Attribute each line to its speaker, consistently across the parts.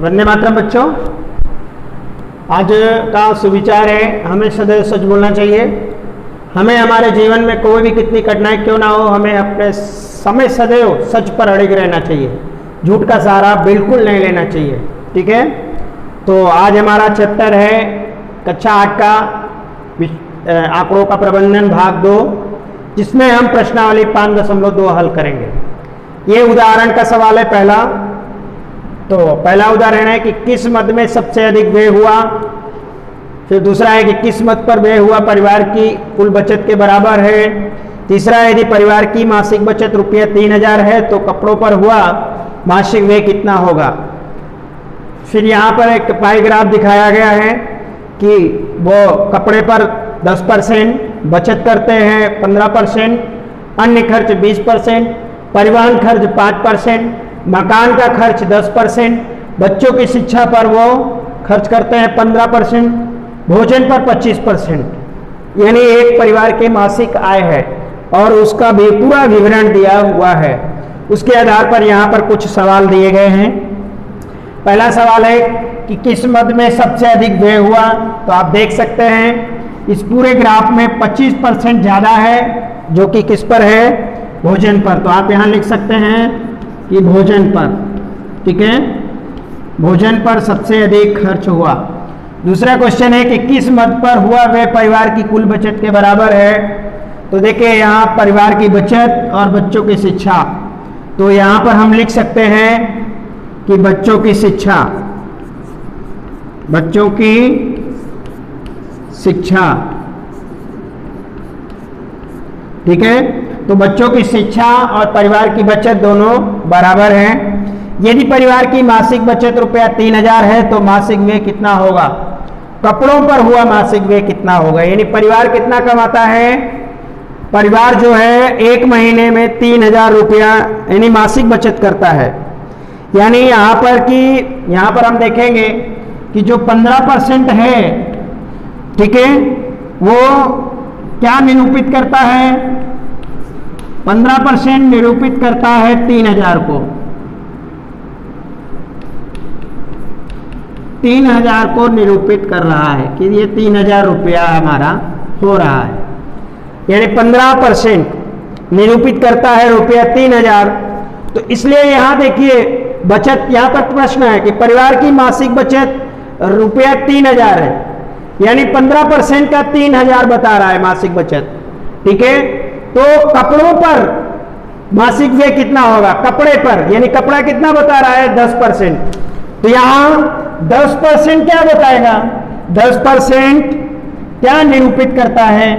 Speaker 1: वंदे मातरम बच्चों। आज का सुविचार है हमें सदैव सच बोलना चाहिए। हमें हमारे जीवन में कोई भी कितनी कठिनाई क्यों ना हो, हमें अपने समय सदैव सच पर अड़िग रहना चाहिए। झूठ का सहारा बिल्कुल नहीं लेना चाहिए। ठीक है, तो आज हमारा चैप्टर है कक्षा 8 का आंकड़ों का प्रबंधन भाग 2, जिसमें हम प्रश्नावली 5.2 हल करेंगे। ये उदाहरण का सवाल है पहला। तो पहला उदाहरण है कि किस मद में सबसे अधिक व्यय हुआ। फिर दूसरा है कि किस मद पर व्यय हुआ परिवार की कुल बचत के बराबर है। तीसरा है यदि परिवार की मासिक बचत रुपया 3000 है तो कपड़ों पर हुआ मासिक व्यय कितना होगा। फिर यहाँ पर एक पाई ग्राफ दिखाया गया है कि वो कपड़े पर 10% बचत करते हैं, 15%, अन्य खर्च 20%, परिवहन खर्च 5%, मकान का खर्च 10%, बच्चों की शिक्षा पर वो खर्च करते हैं 15%, भोजन पर 25%। यानी एक परिवार की मासिक आय है और उसका भी पूरा विवरण दिया हुआ है। उसके आधार पर यहाँ पर कुछ सवाल दिए गए हैं। पहला सवाल है कि किस मद में सबसे अधिक व्यय हुआ। तो आप देख सकते हैं इस पूरे ग्राफ में 25% ज़्यादा है, जो कि किस पर है, भोजन पर। तो आप यहाँ लिख सकते हैं कि भोजन पर। ठीक है, भोजन पर सबसे अधिक खर्च हुआ। दूसरा क्वेश्चन है कि किस मद पर हुआ वह परिवार की कुल बचत के बराबर है। तो देखिए यहाँ परिवार की बचत और बच्चों की शिक्षा। तो यहाँ पर हम लिख सकते हैं कि बच्चों की शिक्षा, बच्चों की शिक्षा। ठीक है, तो बच्चों की शिक्षा और परिवार की बचत दोनों बराबर हैं। यदि परिवार की मासिक बचत रुपया 3000 है तो मासिक व्यय कितना होगा। कपड़ों पर हुआ मासिक व्यय कितना होगा। यानी परिवार कितना कमाता है, परिवार जो है एक महीने में 3000 रुपया यानी मासिक बचत करता है। यानी यहाँ पर हम देखेंगे कि जो 15% है, ठीक है, वो क्या निरूपित करता है, 15% निरूपित करता है 3000 को। 3000 को निरूपित कर रहा है कि ये 3000 रुपया हमारा हो रहा है। यानी 15% निरूपित करता है रुपया 3000। तो इसलिए यहाँ देखिए बचत, यहाँ पर प्रश्न है कि परिवार की मासिक बचत रुपया 3000 है, यानी 15% का 3000 बता रहा है मासिक बचत। ठीक है, तो कपड़ों पर मासिक व्यय कितना होगा, कपड़े पर, यानी कपड़ा कितना बता रहा है 10%। तो यहां 10% क्या बताएगा, 10% क्या निरूपित करता है।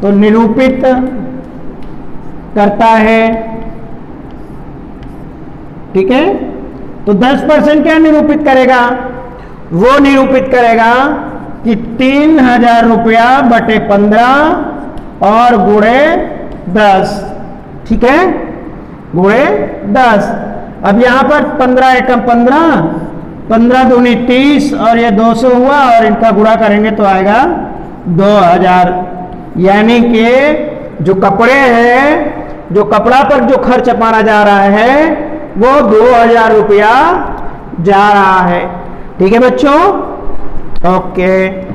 Speaker 1: तो निरूपित करता है, ठीक है, तो 10% क्या निरूपित करेगा, वो निरूपित करेगा कि 3000 रुपया बटे 15 और गुणे 10। ठीक है, गुणे 10। अब यहाँ पर 15 एकम 15, 15 दूनी 30 और ये 200 हुआ और इनका गुणा करेंगे तो आएगा 2000। यानी कि जो कपड़े हैं, जो कपड़ा पर जो खर्च मारा जा रहा है वो 2000 रुपया जा रहा है। ठीक है बच्चों, ओके।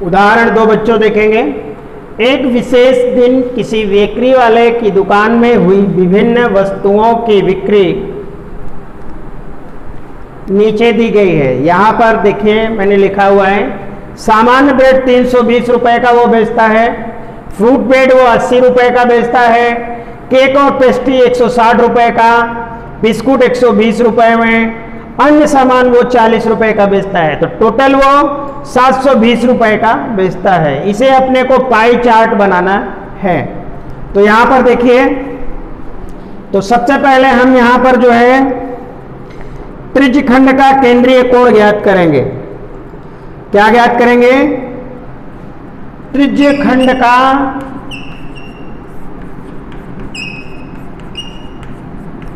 Speaker 1: उदाहरण 2 बच्चों देखेंगे। एक विशेष दिन किसी बेकरी वाले की दुकान में हुई विभिन्न वस्तुओं की बिक्री नीचे दी गई है। यहाँ पर देखिए मैंने लिखा हुआ है, सामान्य ब्रेड 320 रुपए का वो बेचता है, फ्रूट ब्रेड वो 80 रुपए का बेचता है, केक और पेस्ट्री 160 रुपए का, बिस्कुट 120 रुपए में, अन्य सामान वो 40 रुपए का बेचता है। तो टोटल वो 720 रुपए का बेचता है। इसे अपने को पाई चार्ट बनाना है। तो यहाँ पर देखिए, तो सबसे पहले हम यहाँ पर जो है त्रिज्यखंड का केंद्रीय कोण ज्ञात करेंगे। क्या ज्ञात करेंगे? त्रिज्यखंड का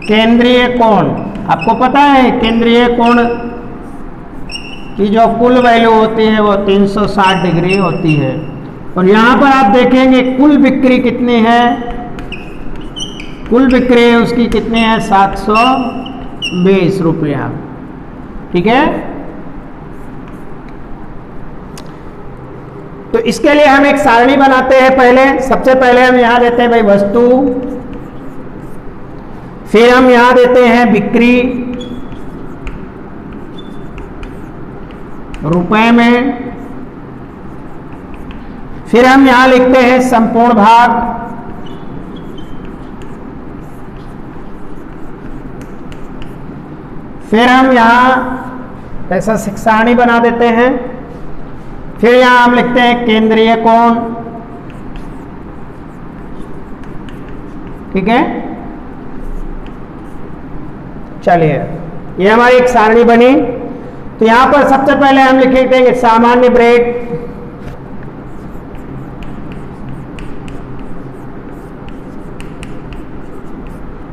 Speaker 1: केंद्रीय कोण। आपको पता है केंद्रीय कोण की जो कुल वैल्यू होती है वो 360 डिग्री होती है। और यहां पर आप देखेंगे कुल बिक्री कितनी है, कुल बिक्री उसकी कितनी है, 720 रुपया। ठीक है, तो इसके लिए हम एक सारणी बनाते हैं। पहले सबसे पहले हम यहां देते हैं भाई वस्तु, फिर हम यहां देते हैं बिक्री रुपए में, फिर हम यहां लिखते हैं संपूर्ण भाग, फिर हम यहां ऐसा सारणी बना देते हैं, फिर यहां हम लिखते हैं केंद्रीय कोण। ठीक है, चलिए ये हमारी एक सारणी बनी। तो यहां पर सबसे पहले हम लिखेंगे सामान्य ब्रेड,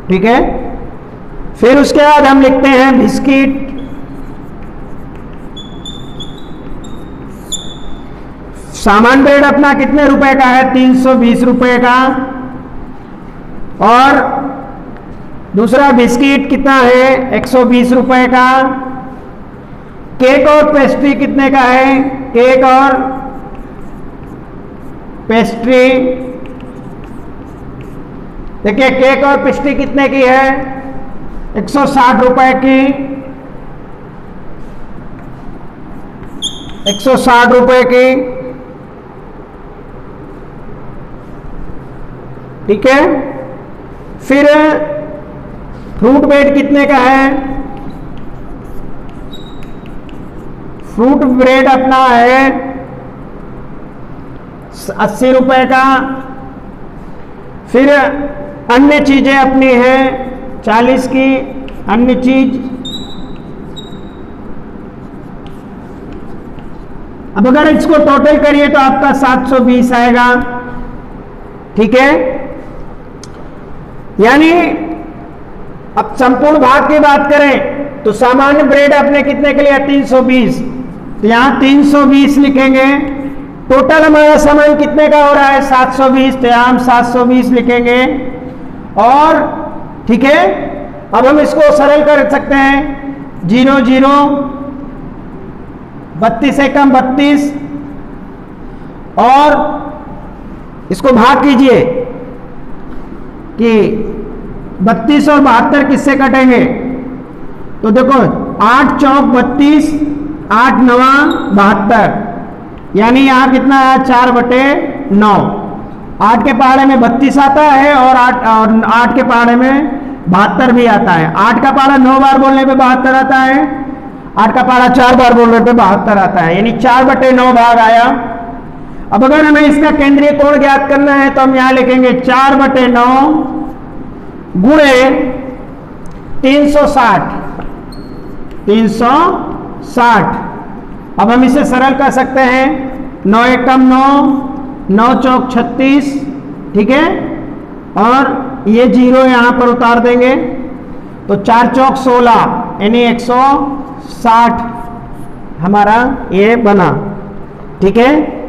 Speaker 1: ठीक है, फिर उसके बाद हम लिखते हैं बिस्किट, सामान्य ब्रेड अपना कितने रुपए का है, 320 रुपए का, और दूसरा बिस्किट कितना है, 120 रुपए का। केक और पेस्ट्री कितने का है, केक और पेस्ट्री, देखिए केक और पेस्ट्री कितने की है, 160 रुपए की, 160 रुपए की। ठीक है, फिर फ्रूट ब्रेड कितने का है, फ्रूट ब्रेड अपना है 80 रुपए का। फिर अन्य चीजें अपनी है 40 की, अन्य चीज। अब अगर इसको टोटल करिए तो आपका 720 आएगा। ठीक है, यानी अब संपूर्ण भाग की बात करें तो सामान्य ब्रेड अपने कितने के लिए 320, तो यहां 320 लिखेंगे। टोटल हमारा सामान कितने का हो रहा है, 720, तो यहां हम 720 लिखेंगे। और ठीक है, अब हम इसको सरल कर सकते हैं, 0 0, 32 से कम 32, और इसको भाग कीजिए कि 32 और 72 किससे कटेंगे, तो देखो 8 चौक 32, 8 नवा 72, यानी यहां कितना है 4/9। 8 के पहाड़े में 32 आता है और 8 के पहाड़े में 72 भी आता है। 8 का पहाड़ा 9 बार बोलने पे 72 आता है, 8 का पहाड़ा 4 बार बोलने पे 72 आता है, यानी 4/9 भाग आया। अब अगर हमें इसका केंद्रीय कोण ज्ञात करना है तो हम यहां लिखेंगे 4/9 गुणे 360, 360। अब हम इसे सरल कर सकते हैं, 9 एकम 9, 9 चौक 36, ठीक है, और ये 0 यहां पर उतार देंगे तो 4 चौक 16, यानी 160 हमारा ये बना। ठीक है,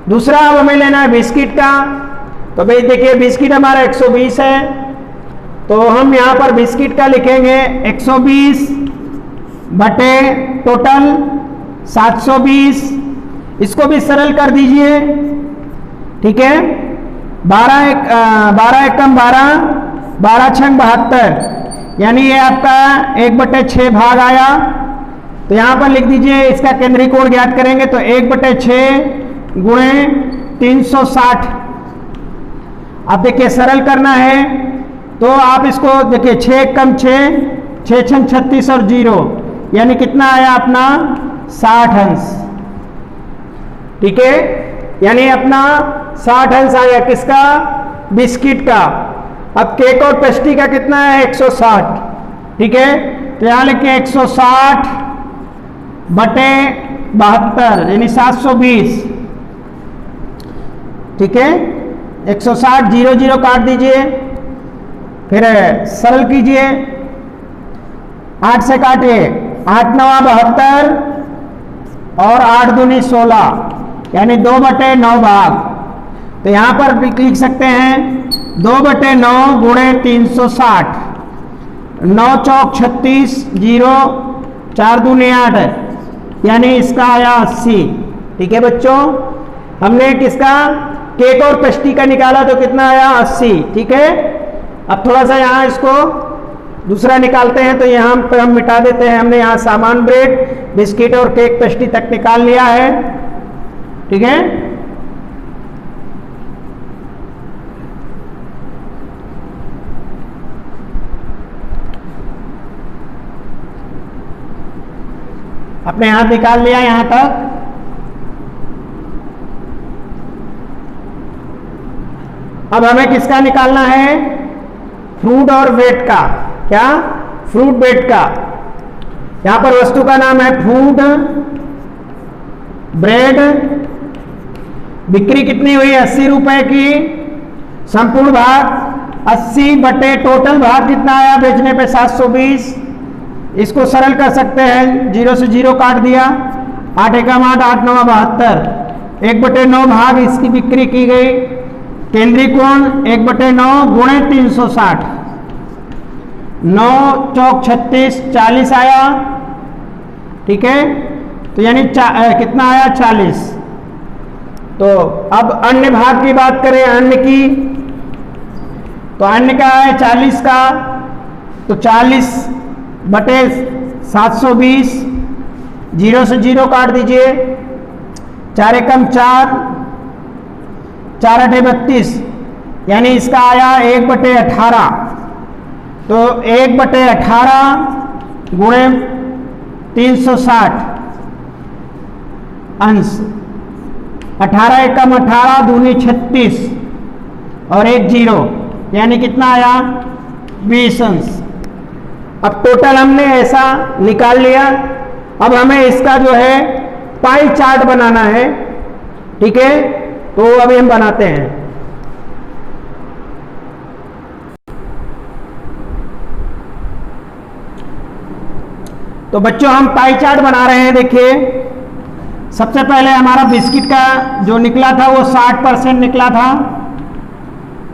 Speaker 1: दूसरा अब हमें लेना है बिस्किट का। तो भाई देखिए बिस्किट हमारा 120 है, तो हम यहां पर बिस्किट का लिखेंगे 120 बटे टोटल 720, इसको भी सरल कर दीजिए। ठीक है, 12 एकम 12, 12 छंग 72, यानी ये आपका 1/6 भाग आया। तो यहां पर लिख दीजिए, इसका केंद्रीय कोण ज्ञात करेंगे तो 1/6 गुणे 360। अब देखिए सरल करना है तो आप इसको देखिए 6 एकम 6, 6 छंग 36 और 0, यानी कितना आया अपना 60 अंश। ठीक है, यानी अपना 60 अंश आया किसका, बिस्किट का। अब केक और पेस्ट्री का कितना है 160। ठीक है, तो यहां लिखे 160 बटे 72 यानी 720। ठीक है, 160 0 0 काट दीजिए, फिर सरल कीजिए, 8 से काटिए, 8 9 72 और 8 दूनी 16, यानी 2/9 भाग। तो यहां पर भी लिख सकते हैं 2/9 गुणे 360, 9 चौक 36, 0 4 दूनी 8, यानी इसका आया 80। ठीक है बच्चों, हमने किसका केक और पेस्ट्री का निकाला तो कितना आया 80। ठीक है, अब थोड़ा सा यहाँ इसको दूसरा निकालते हैं तो यहाँ पर हम मिटा देते हैं। हमने यहाँ सामान ब्रेड, बिस्किट और केक पेस्ट्री तक निकाल लिया है। ठीक है, अपने हाथ निकाल लिया यहां तक। अब हमें किसका निकालना है, फ्रूट और वेट का। क्या, फ्रूट वेट का। यहां पर वस्तु का नाम है फूड, ब्रेड, बिक्री कितनी हुई 80 रुपए की, संपूर्ण भाग 80 बटे टोटल भाग कितना आया बेचने पे 720। इसको सरल कर सकते हैं, 0 से 0 काट दिया, 8 एकम 8, 8 9 72, 1/9 भाग इसकी बिक्री की गई। केंद्रीय कोण 1/9 गुणे 360, 9 चौक 36, 40 आया। ठीक है, तो यानी कितना आया 40। तो अब अन्य भाग की बात करें, अन्य की, तो अन्य का है 40 का, तो 40 बटे 720, 0 से 0 काट दीजिए, 4 एकम 4, 4 8 32, यानी इसका आया 1/18। तो 1/18 गुणे 360 अंश, 18 एकम 18 दूनी 36 और 1 0, यानी कितना आया 20 अंश। अब टोटल हमने ऐसा निकाल लिया। अब हमें इसका जो है पाई चार्ट बनाना है। ठीक है, तो अभी हम बनाते हैं। तो बच्चों हम पाई चार्ट बना रहे हैं। देखिए सबसे पहले हमारा बिस्किट का जो निकला था वो 60% निकला था,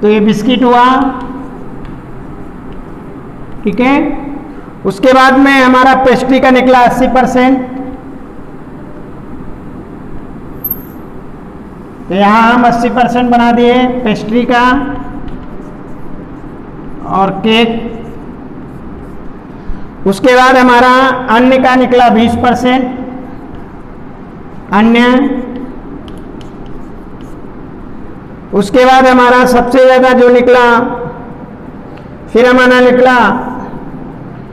Speaker 1: तो ये बिस्किट हुआ। ठीक है, उसके बाद में हमारा पेस्ट्री का निकला 80%, तो यहाँ हम 80% बना दिए पेस्ट्री का और केक। उसके बाद हमारा अन्य का निकला 20%, अन्य। उसके बाद हमारा सबसे ज़्यादा जो निकला, फिर हमारा निकला